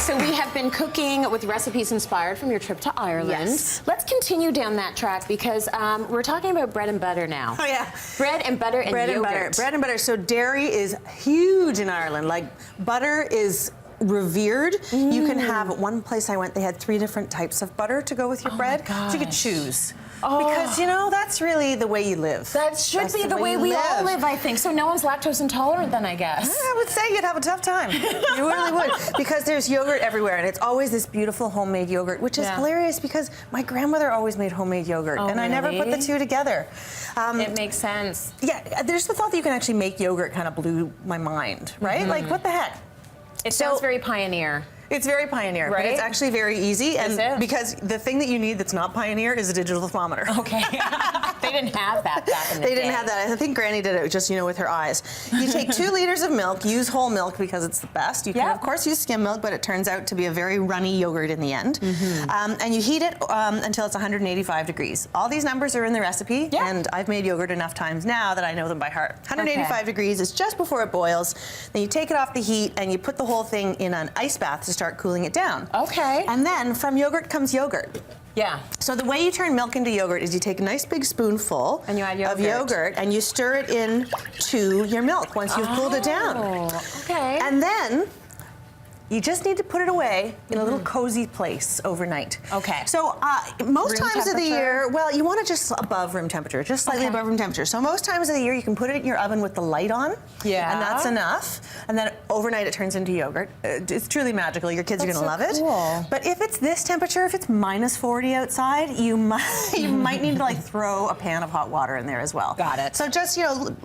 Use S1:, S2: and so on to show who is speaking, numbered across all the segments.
S1: So we have been cooking with recipes inspired from your trip to Ireland.
S2: Yes.
S1: Let's continue down that track because we're talking about bread and butter now.
S2: Oh yeah.
S1: Bread and butter and
S2: bread
S1: yogurt.
S2: and butter. Bread and butter. So dairy is huge in Ireland. Like butter is revered. You can have, one place I went, they had 3 different types of butter to go with your bread. So you could choose. Because, you know, that's really the way you live.
S1: That should be the way we all live, I think. So no one's lactose intolerant then, I guess.
S2: I would say you'd have a tough time. You really would. Because there's yogurt everywhere, and it's always this beautiful homemade yogurt, which is hilarious because my grandmother always made homemade yogurt, and I never put the two together.
S1: It makes sense.
S2: Yeah, there's the thought that you can actually make yogurt kind of blew my mind, right? Like, what the heck?
S1: It sounds very pioneer.
S2: It's very pioneer, but it's actually very easy. And because the thing that you need that's not pioneer is a digital thermometer.
S1: Okay. They didn't have that back in the day.
S2: They didn't have that. I think Granny did it just, you know, with her eyes. You take 2 liters of milk, use whole milk because it's the best. You can, of course, use skim milk, but it turns out to be a very runny yogurt in the end. And you heat it until it's 185 degrees. All these numbers are in the recipe, and I've made yogurt enough times now that I know them by heart. 185 degrees is just before it boils. Then you take it off the heat and you put the whole thing in an ice bath to start cooling it down.
S1: Okay.
S2: And then from yogurt comes yogurt.
S1: Yeah.
S2: So the way you turn milk into yogurt is you take a nice big spoonful
S1: and you add
S2: of yogurt and you stir it in to your milk once you've cooled it down.
S1: Okay.
S2: And then you just need to put it away in a little cozy place overnight.
S1: Okay.
S2: So most times of the year, well, you want it just above room temperature, just slightly above room temperature. So most times of the year, you can put it in your oven with the light on. Yeah. And that's enough. And then overnight, it turns into yogurt. It's truly magical. Your kids are going to love it. But if it's this temperature, if it's minus 40 outside, you might need to like throw a pan of hot water in there as well.
S1: Got it.
S2: So just, you know,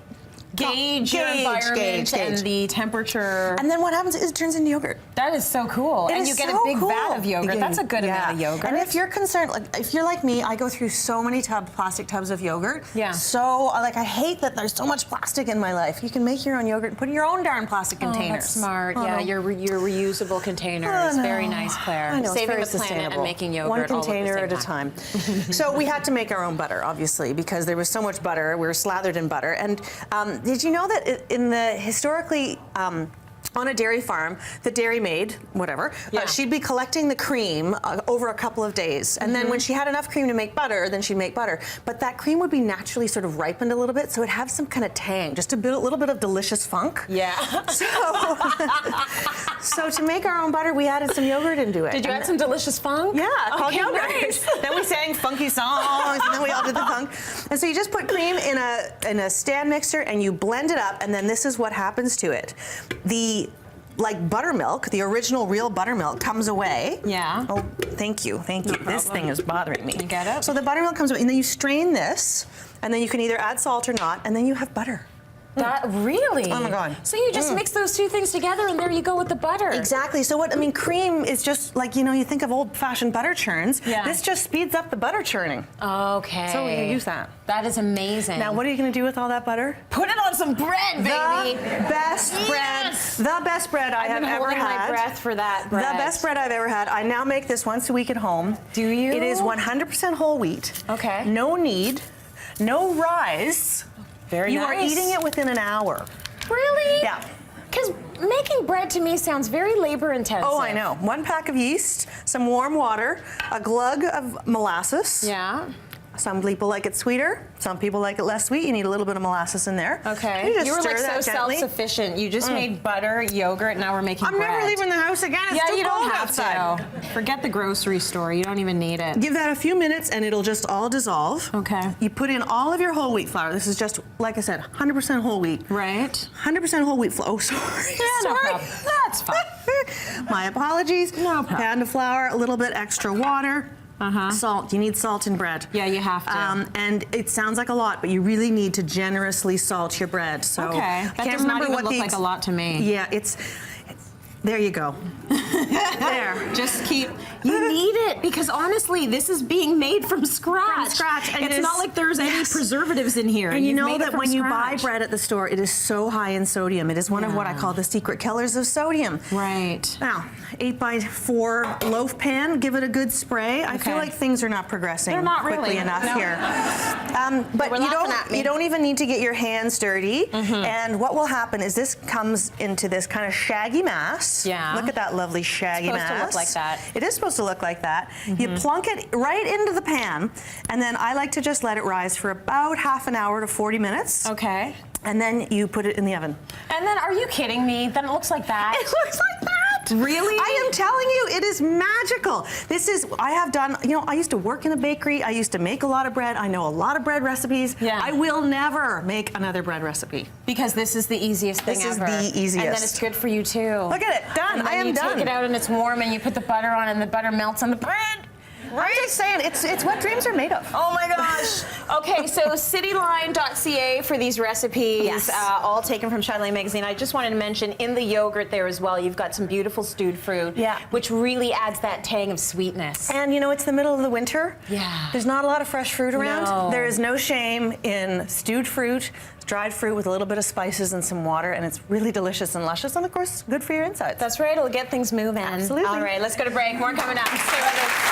S1: gauge your environment and the temperature.
S2: And then what happens is it turns into yogurt.
S1: That is so cool. And you get a big vat of yogurt. That's a good amount of yogurt.
S2: And if you're concerned, like if you're like me, I go through so many plastic tubs of yogurt. Yeah. So like I hate that there's so much plastic in my life. You can make your own yogurt and put in your own darn plastic containers.
S1: That's smart. Your reusable containers. Very nice, Claire.
S2: I know,
S1: saving
S2: it's very
S1: the planet and making yogurt.
S2: One container at a time. So we had to make our own butter, obviously, because there was so much butter. We were slathered in butter. And did you know that in the historically on a dairy farm, the dairy maid, whatever, she'd be collecting the cream over a couple of days. And then when she had enough cream to make butter, then she'd make butter. But that cream would be naturally sort of ripened a little bit, so it'd have some kind of tang, just a little bit of delicious funk. Yeah. So to make our own butter, we added some yogurt into it.
S1: Did you add some delicious funk?
S2: Yeah, called yogurt.
S1: Nice.
S2: Then we sang funky songs, and then we all did the funk. And so you just put cream in a stand mixer, and you blend it up, and then this is what happens to it. Like buttermilk, the original real buttermilk comes away. Yeah. Oh, thank you, thank you. This thing is bothering me.
S1: You get it?
S2: So the buttermilk comes away, and then you strain this, and then you can either add salt or not, and then you have butter.
S1: That really?
S2: Oh my God.
S1: So you just mix those 2 things together and there you go with the butter.
S2: Exactly. So cream is just like, you know, you think of old-fashioned butter churns. Yeah. This just speeds up the butter churning.
S1: Okay.
S2: So we use that.
S1: That is amazing.
S2: Now, what are you going to do with all that butter?
S1: Put it on some bread, baby.
S2: The best bread. The best bread I have ever had.
S1: I've been holding my breath for that bread.
S2: The best bread I've ever had. I now make this once a week at home.
S1: Do you?
S2: It is 100% whole wheat. Okay. No knead. No rise.
S1: Very nice.
S2: You are eating it within an hour.
S1: Really?
S2: Yeah.
S1: Because making bread to me sounds very labor intensive.
S2: Oh, I know. 1 pack of yeast, some warm water, a glug of molasses. Yeah. Some people like it sweeter. Some people like it less sweet. You need a little bit of molasses in there. Okay. You were like so
S1: self-sufficient. You just made butter, yogurt, now we're making bread.
S2: I'm never leaving the house again. It's too cold outside.
S1: To. Forget the grocery store. You don't even need it.
S2: Give that a few minutes and it'll just all dissolve. Okay. You put in all of your whole wheat flour. This is just, like I said, 100% whole wheat. Right. 100% whole wheat flour. Oh, sorry.
S1: Yeah, no problem. That's fine.
S2: My apologies.
S1: No problem.
S2: Pound of flour, a little bit extra water. Salt. You need salt in bread.
S1: Yeah, you have to.
S2: And it sounds like a lot, but you really need to generously salt your bread. So
S1: that does not even look like a lot to me.
S2: Yeah, there you go. There.
S1: Just keep. You need it because honestly, this is being made from scratch.
S2: From scratch. And
S1: it's not like there's any preservatives in here.
S2: And you know that when you buy bread at the store, it is so high in sodium. It is one of what I call the secret killers of sodium.
S1: Right.
S2: Now, 8x4 loaf pan, give it a good spray. I feel like things are not progressing quickly enough here. But you don't even need to get your hands dirty. And what will happen is this comes into this kind of shaggy mass. Yeah. Look at that lovely shaggy
S1: It's supposed
S2: mass.
S1: to look like that.
S2: It is supposed to look like that. You plunk it right into the pan, and then I like to just let it rise for about half an hour to 40 minutes.
S1: Okay.
S2: And then you put it in the oven.
S1: And then, are you kidding me? Then it looks like that.
S2: It looks like that.
S1: Really?
S2: I am telling you, it is magical. This is, I have done, you know, I used to work in a bakery. I used to make a lot of bread. I know a lot of bread recipes.
S1: Yeah.
S2: I will never make another bread recipe.
S1: Because this is the easiest thing
S2: This is
S1: ever.
S2: the easiest.
S1: And then it's good for you too.
S2: Look at it, done.
S1: And then
S2: I am
S1: you
S2: done.
S1: take it out and it's warm and you put the butter on and the butter melts on the bread.
S2: I'm just saying, it's what dreams are made of.
S1: Oh my gosh. Okay, so cityline.ca for these recipes,
S2: Yes.
S1: all taken from Churning magazine. I just wanted to mention in the yogurt there as well, you've got some beautiful stewed fruit,
S2: Yeah.
S1: which really adds that tang of sweetness.
S2: And you know, it's the middle of the winter.
S1: Yeah.
S2: There's not a lot of fresh fruit around.
S1: No.
S2: There is no shame in stewed fruit, dried fruit with a little bit of spices and some water, and it's really delicious and luscious, and of course, good for your insides.
S1: That's right, it'll get things moving.
S2: Absolutely.
S1: All right, let's go to break. More coming up. Stay with us.